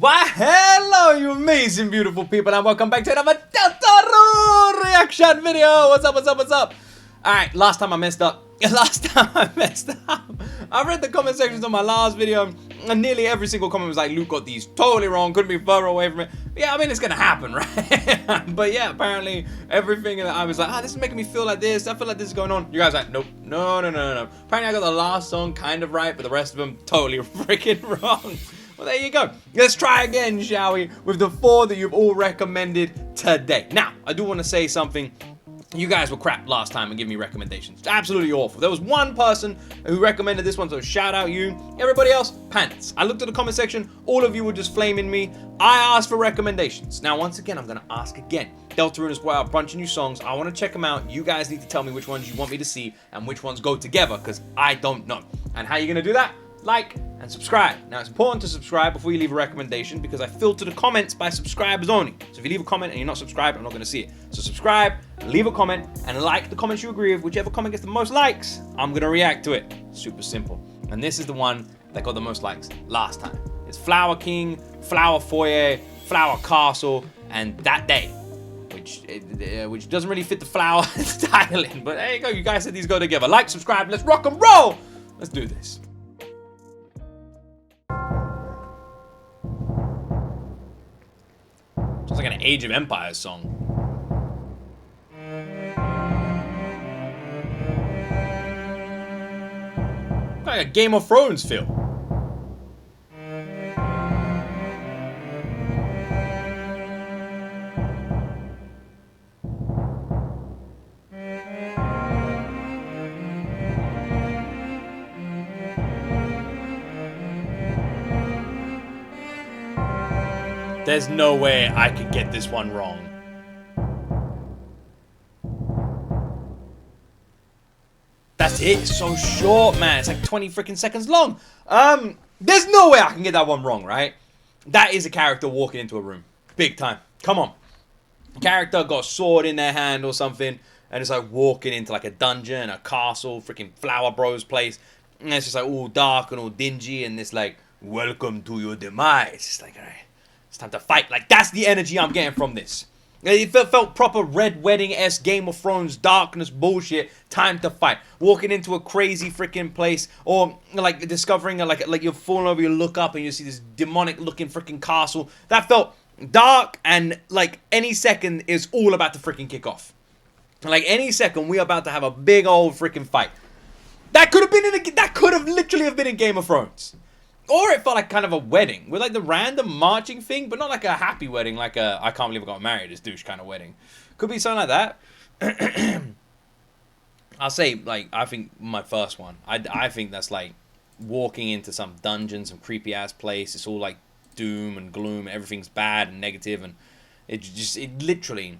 Why, hello, you amazing, beautiful people, and welcome back to another Deltarune reaction video. What's up, what's up, what's up? Alright, last time I messed up. I read the comment sections on my last video, and nearly every single comment was like, Luke got these totally wrong, couldn't be further away from it. But yeah, I mean, it's gonna happen, right? But yeah, apparently, everything that I was like, this is making me feel like this, I feel like this is going on. You guys are like, nope, no. Apparently, I got the last song kind of right, but the rest of them totally freaking wrong. Well, there you go. Let's try again, shall we, with the 4 that you've all recommended today. Now, I do want to say something. You guys were crap last time and give me recommendations. Absolutely awful. There was one person who recommended this one, so shout out you. Everybody else, pants. I looked at the comment section. All of you were just flaming me. I asked for recommendations. Now, once again, I'm going to ask again. Deltarune has brought out a bunch of new songs. I want to check them out. You guys need to tell me which ones you want me to see and which ones go together, because I don't know. And how are you going to do that? Like and subscribe. Now, it's important to subscribe before you leave a recommendation because I filter the comments by subscribers only. So if you leave a comment and you're not subscribed, I'm not going to see it. So subscribe, leave a comment, and like the comments you agree with. Whichever comment gets the most likes, I'm going to react to it. Super simple. And this is the one that got the most likes last time. It's Flower King, Flower Foyer, Flower Castle, and That Day. Which doesn't really fit the flower styling. But there you go. You guys said these go together. Like, subscribe, let's rock and roll. Let's do this. Sounds like an Age of Empires song. Like a Game of Thrones feel. There's no way I could get this one wrong. That's it. It's so short, man. It's like 20 freaking seconds long. There's no way I can get that one wrong, right? That is a character walking into a room. Big time. Come on. Character got a sword in their hand or something, and it's like walking into like a dungeon, a castle, freaking Flower Bros place. And it's just like all dark and all dingy, and it's like, welcome to your demise. It's like, all right. It's time to fight. Like, that's the energy I'm getting from this. It felt proper Red Wedding-esque Game of Thrones darkness bullshit. Time to fight. Walking into a crazy freaking place, or like discovering like you're falling over, you look up and you see this demonic looking freaking castle. That felt dark, and like any second is all about to freaking kick off. Like any second we're about to have a big old freaking fight. That could have been literally have been in Game of Thrones. Or it felt like kind of a wedding with like the random marching thing, but not like a happy wedding, like a I can't believe I got married, this douche kind of wedding. Could be something like that. I'll say, like, I think my first one. I think that's like walking into some dungeon, some creepy ass place. It's all like doom and gloom. Everything's bad and negative, and it literally,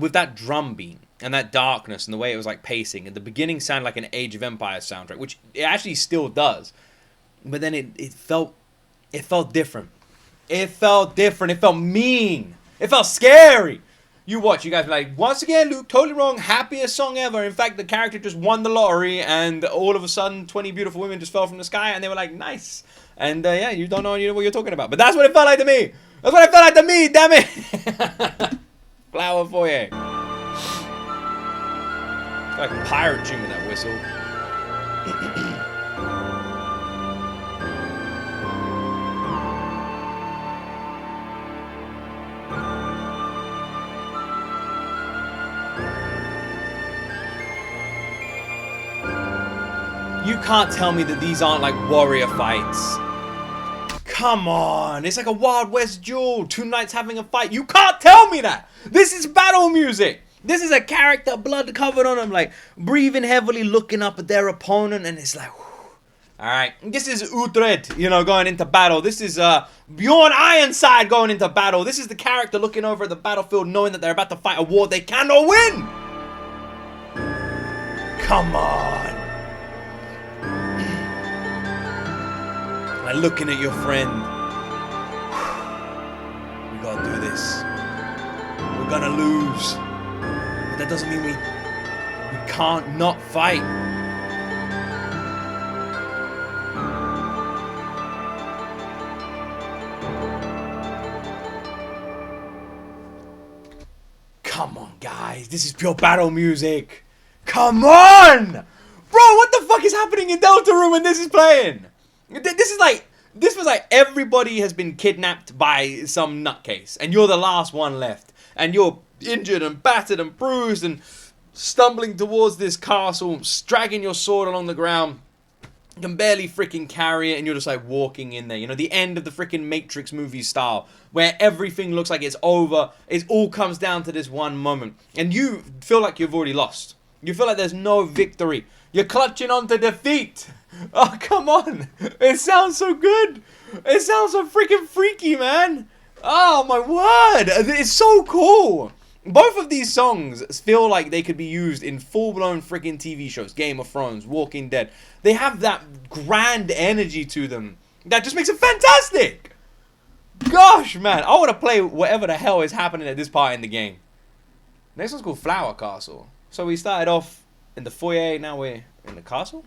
with that drum beat and that darkness and the way it was like pacing. At the beginning, sounded like an Age of Empires soundtrack, which it actually still does. But then it felt different. It felt different. It felt mean. It felt scary. You watch, you guys be like, once again, Luke, totally wrong. Happiest song ever. In fact, the character just won the lottery, and all of a sudden, 20 beautiful women just fell from the sky, and they were like, nice. And yeah, you don't know what you're talking about. But that's what it felt like to me. That's what it felt like to me, damn it. Flower Foyer. It's like a pirate tune with that whistle. You can't tell me that these aren't like warrior fights. Come on, it's like a Wild West duel. 2 knights having a fight. You can't tell me that. This is battle music. This is a character, blood covered on them, like breathing heavily, looking up at their opponent, and it's like, whew. All right, this is Uhtred, going into battle. This is Bjorn Ironside going into battle. This is the character looking over at the battlefield, knowing that they're about to fight a war they cannot win. Come on. Like looking at your friend. We gotta do this. We're gonna lose. But that doesn't mean we can't not fight. Come on, guys. This is pure battle music. Come on! Bro, what the fuck is happening in Deltarune when this is playing? This was like everybody has been kidnapped by some nutcase. And you're the last one left. And you're injured and battered and bruised and stumbling towards this castle, dragging your sword along the ground. You can barely freaking carry it, and you're just like walking in there. You know, the end of the freaking Matrix movie style, where everything looks like it's over. It all comes down to this one moment. And you feel like you've already lost. You feel like there's no victory. You're clutching on to defeat. Oh, come on. It sounds so good. It sounds so freaking freaky, man. Oh, my word. It's so cool. Both of these songs feel like they could be used in full-blown freaking TV shows. Game of Thrones, Walking Dead. They have that grand energy to them. That just makes it fantastic. Gosh, man. I want to play whatever the hell is happening at this part in the game. Next one's called Flower Castle. So we started off in the foyer. Now we're in the castle.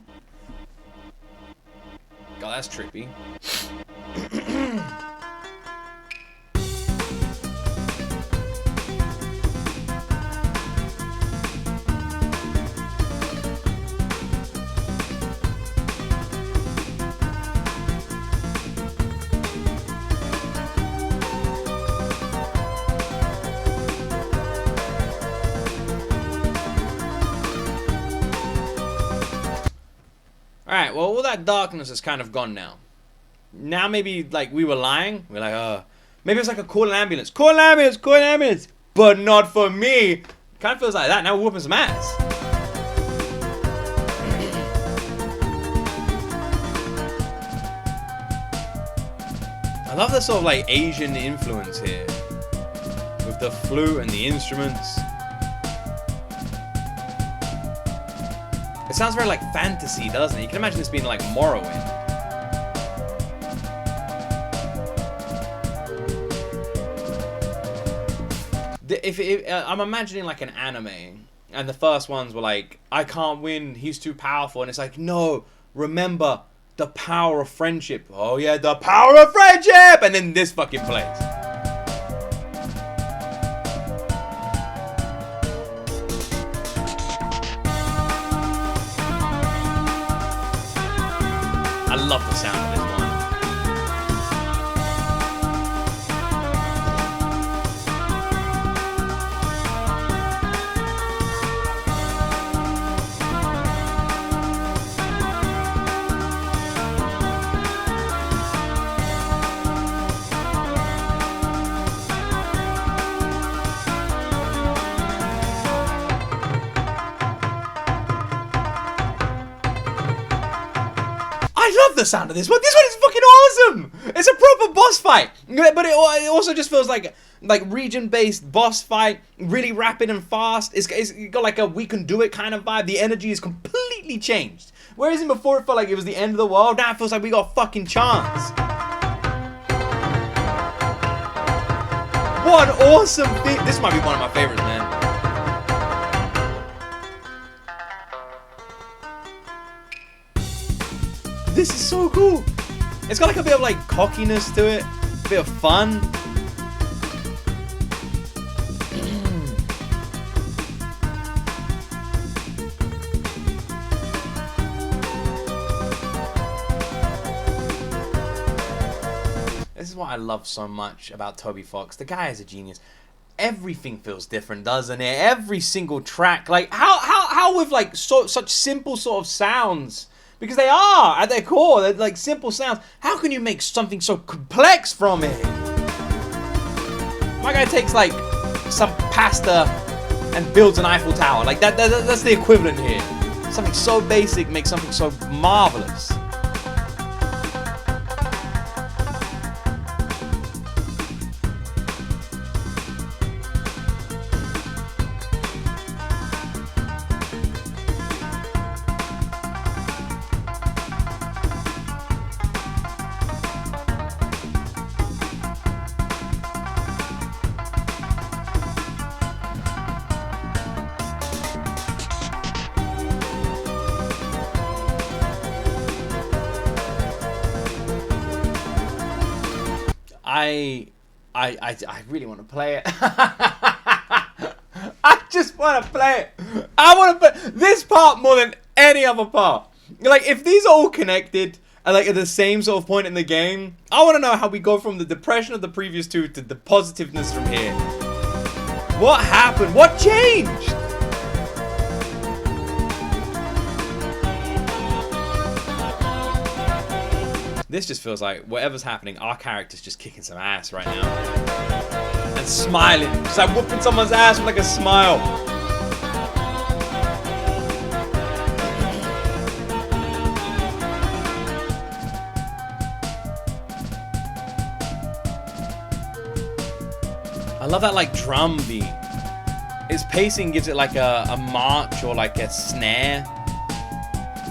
God, that's trippy. Alright, well, all that darkness is kind of gone now. Now maybe, like, we were lying. We're like, maybe it's like a call an ambulance. Call an ambulance, call an ambulance. But not for me. Kind of feels like that. Now we're whooping some ass. I love the sort of, like, Asian influence here. With the flute and the instruments. It sounds very like fantasy, doesn't it? You can imagine this being like Morrowind. I'm imagining like an anime, and the first ones were like, I can't win, he's too powerful, and it's like, no, remember the power of friendship. Oh yeah, the power of friendship, and then this fucking plays. I love the sound of this one. I love the sound of this one. This one is fucking awesome. It's a proper boss fight, but it also just feels like region-based boss fight, really rapid and fast. It's got like a we can do it kind of vibe. The energy is completely changed. Whereas in before it felt like it was the end of the world, now it feels like we got a fucking chance. What an awesome thing. This might be one of my favorites, man. This is so cool. It's got like a bit of like cockiness to it, a bit of fun. This is what I love so much about Toby Fox. The guy is a genius. Everything feels different, doesn't it? Every single track, like how with like such simple sort of sounds. Because they are, at their core, they're like simple sounds. How can you make something so complex from it? My guy takes like some pasta and builds an Eiffel Tower. Like that's the equivalent here. Something so basic makes something so marvelous. I really want to play it. just want to play it. I want to play this part more than any other part. Like, if these are all connected and like at the same sort of point in the game, I want to know how we go from the depression of the previous two to the positiveness from here. What happened? What changed? This just feels like whatever's happening, our character's just kicking some ass right now. And smiling. Just like whooping someone's ass with like a smile. I love that like drum beat. Its pacing gives it like a march or like a snare.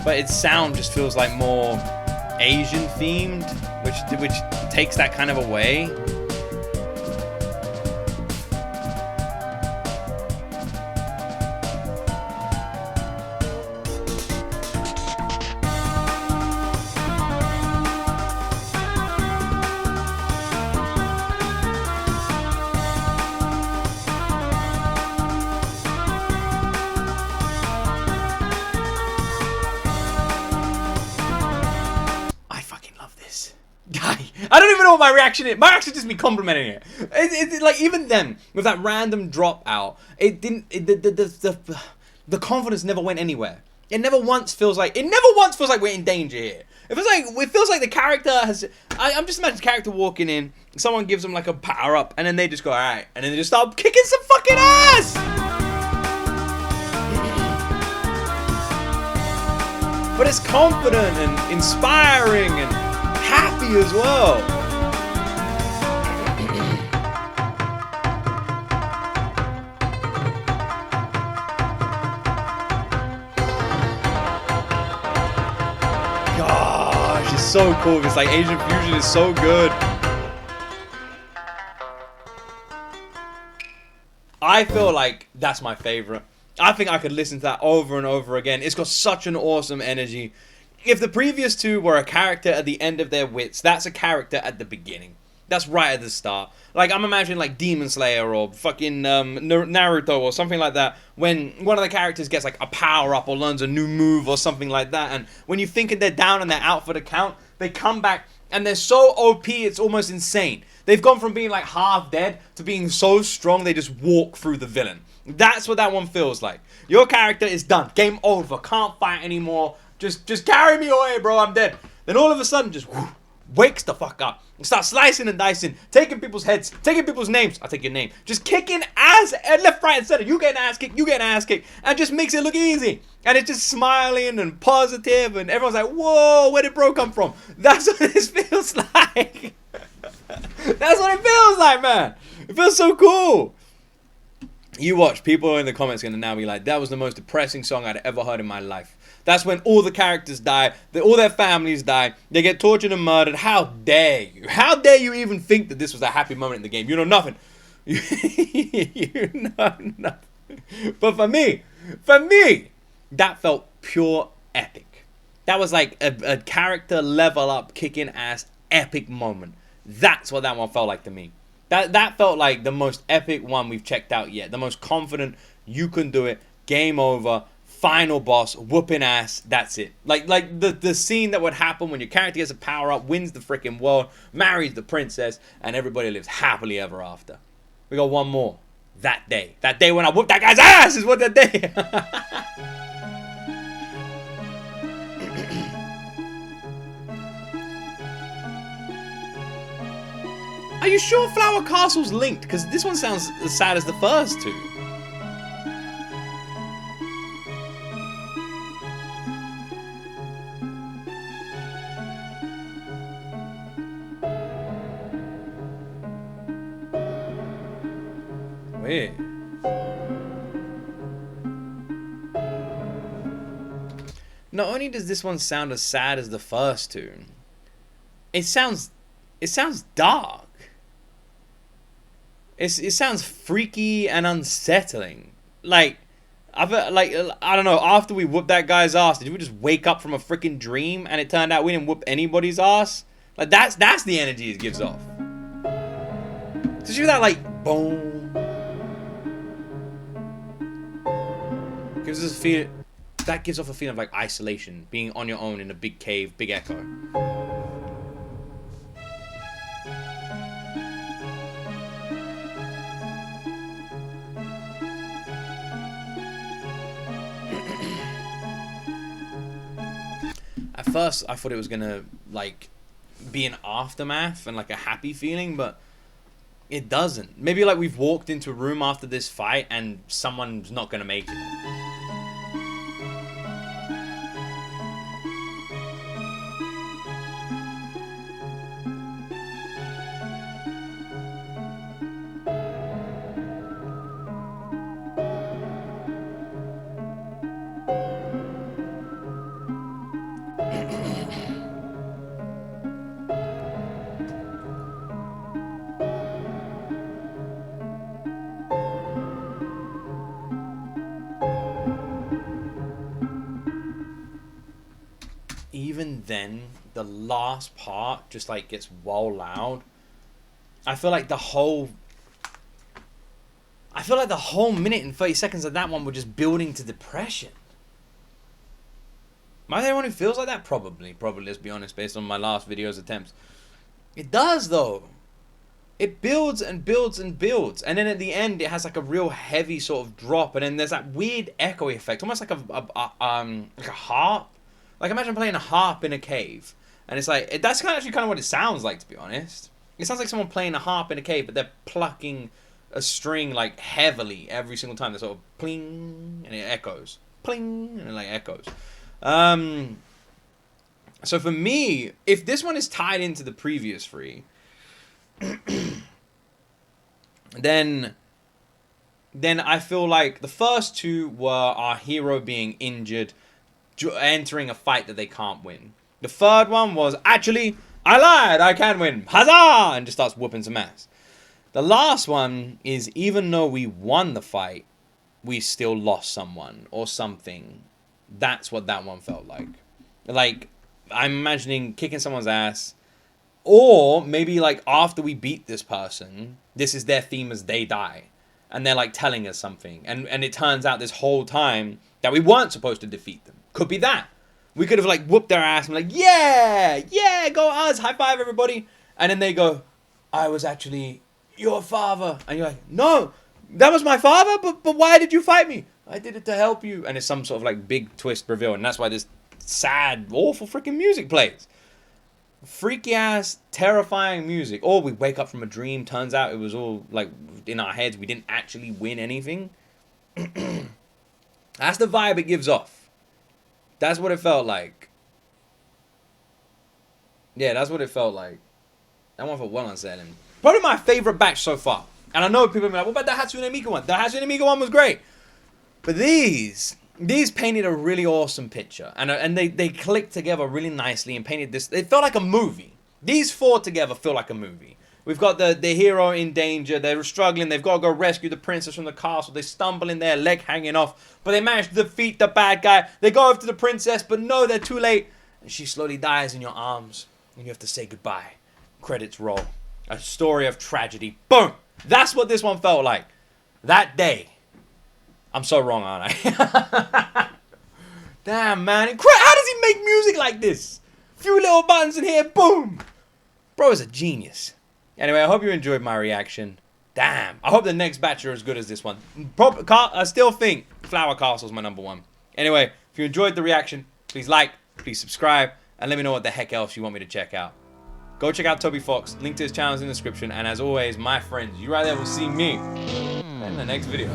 But its sound just feels like more Asian themed, which takes that kind of away. I don't even know what my reaction is. My reaction is just me complimenting it. It's like even then with that random drop out, it didn't. The confidence never went anywhere. It never once feels like we're in danger here. It feels like the character has. I'm just imagining the character walking in. Someone gives them like a power up, and then they just go alright, and then they just start kicking some fucking ass. But it's confident and inspiring and happy as well. Gosh, it's so cool. It's like Asian fusion is so good. I feel like that's my favorite. I think I could listen to that over and over again. It's got such an awesome energy. If the previous two were a character at the end of their wits, that's a character at the beginning. That's right at the start. Like, I'm imagining like Demon Slayer or fucking Naruto or something like that, when one of the characters gets like a power up or learns a new move or something like that, and when you think they're down and they're out for the count, they come back and they're so OP it's almost insane. They've gone from being like half dead to being so strong they just walk through the villain. That's what that one feels like. Your character is done. Game over. Can't fight anymore. Just carry me away, bro. I'm dead. Then all of a sudden, just wakes the fuck up and starts slicing and dicing, taking people's heads, taking people's names. I'll take your name. Just kicking ass left, right, and center. You get an ass kick, you get an ass kick, and just makes it look easy. And it's just smiling and positive, and everyone's like, "Whoa, where did bro come from?" That's what this feels like. That's what it feels like, man. It feels so cool. You watch, people in the comments are going to now be like, that was the most depressing song I'd ever heard in my life. That's when all the characters die, all their families die, they get tortured and murdered. How dare you? How dare you even think that this was a happy moment in the game? You know nothing. You know nothing. But for me, that felt pure epic. That was like a character level up, kicking ass, epic moment. That's what that one felt like to me. That felt like the most epic one we've checked out yet. The most confident, you can do it, game over, final boss, whooping ass, that's it. Like the scene that would happen when your character gets a power up, wins the freaking world, marries the princess, and everybody lives happily ever after. We got one more. That day. That day when I whooped that guy's ass is what that day. Are you sure Flower Castle's linked? Because this one sounds as sad as the first two. Weird. Not only does this one sound as sad as the first two, it sounds dark. It sounds freaky and unsettling. Like, I don't know, after we whooped that guy's ass, did we just wake up from a freaking dream and it turned out we didn't whoop anybody's ass? Like, that's the energy it gives off. So you that like boom, Gives us a feel. That gives off a feeling of like isolation, being on your own in a big cave, big echo. At first, I thought it was gonna like be an aftermath and like a happy feeling, but it doesn't. Maybe like we've walked into a room after this fight and someone's not gonna make it. Even then, the last part just like gets well loud. I feel like the whole minute and 30 seconds of that one were just building to depression. Am I the only one who feels like that? Probably, let's be honest, based on my last video's attempts. It does though. It builds and builds and builds, and then at the end it has like a real heavy sort of drop, and then there's that weird echoey effect, almost like a harp. Like imagine playing a harp in a cave, and it's like that's actually kind of what it sounds like, to be honest. It sounds like someone playing a harp in a cave, but they're plucking a string like heavily every single time. They sort of pling, and it echoes, pling, and it like echoes. So for me, if this one is tied into the previous three, then I feel like the first two were our hero being injured, entering a fight that they can't win. The third one was, actually, I lied, I can win, huzzah, and just starts whooping some ass. The last one is, even though we won the fight, we still lost someone or something. That's what that one felt like. Like, I'm imagining kicking someone's ass, or maybe like after we beat this person, this is their theme as they die, and they're like telling us something, and it turns out this whole time that we weren't supposed to defeat them. Could be that. We could have like whooped their ass and like, yeah, go us, high five everybody. And then they go, I was actually your father. And you're like, no, that was my father, but why did you fight me? I did it to help you. And it's some sort of like big twist reveal, and that's why this sad, awful freaking music plays. Freaky ass, terrifying music. Or we wake up from a dream, turns out it was all like in our heads, we didn't actually win anything. That's the vibe it gives off. That's what it felt like. Yeah, that's what it felt like. That one felt well unsettling. Probably my favorite batch so far. And I know people are like, what about the Hatsune Miku one? The Hatsune Miku one was great. But these painted a really awesome picture. And they clicked together really nicely and painted this. It felt like a movie. These four together feel like a movie. We've got the hero in danger. They're struggling. They've got to go rescue the princess from the castle. They stumble in there, leg hanging off. But they manage to defeat the bad guy. They go over to the princess, but no, they're too late. And she slowly dies in your arms. And you have to say goodbye. Credits roll. A story of tragedy. Boom! That's what this one felt like. That day. I'm so wrong, aren't I? Damn, man. How does he make music like this? Few little buttons in here. Boom! Bro is a genius. Anyway, I hope you enjoyed my reaction. Damn. I hope the next batch are as good as this one. I still think Flower Castle's my number one. Anyway, if you enjoyed the reaction, please like, please subscribe, and let me know what the heck else you want me to check out. Go check out Toby Fox. Link to his channel is in the description. And as always, my friends, you right there will see me in the next video.